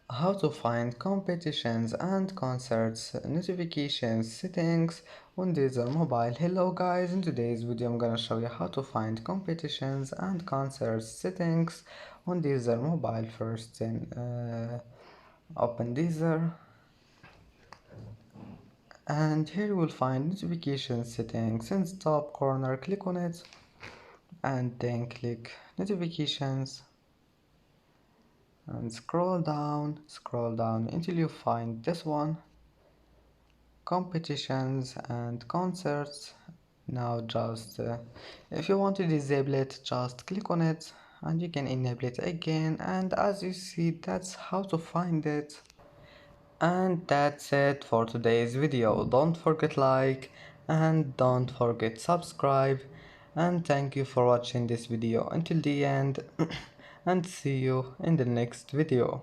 How to find competitions and concerts notifications settings on Deezer mobile. Hello guys, in today's video I'm gonna show you how to find competitions and concerts settings on Deezer mobile. First then open Deezer, and here you will find notification settings. In the top corner, click on it and then click notifications and scroll down until you find this one, competitions and concerts. Now just if you want to disable it, just click on it and you can enable it again, and as you see, that's how to find it. And that's it for today's video. Don't forget like and don't forget subscribe, and thank you for watching this video until the end and see you in the next video.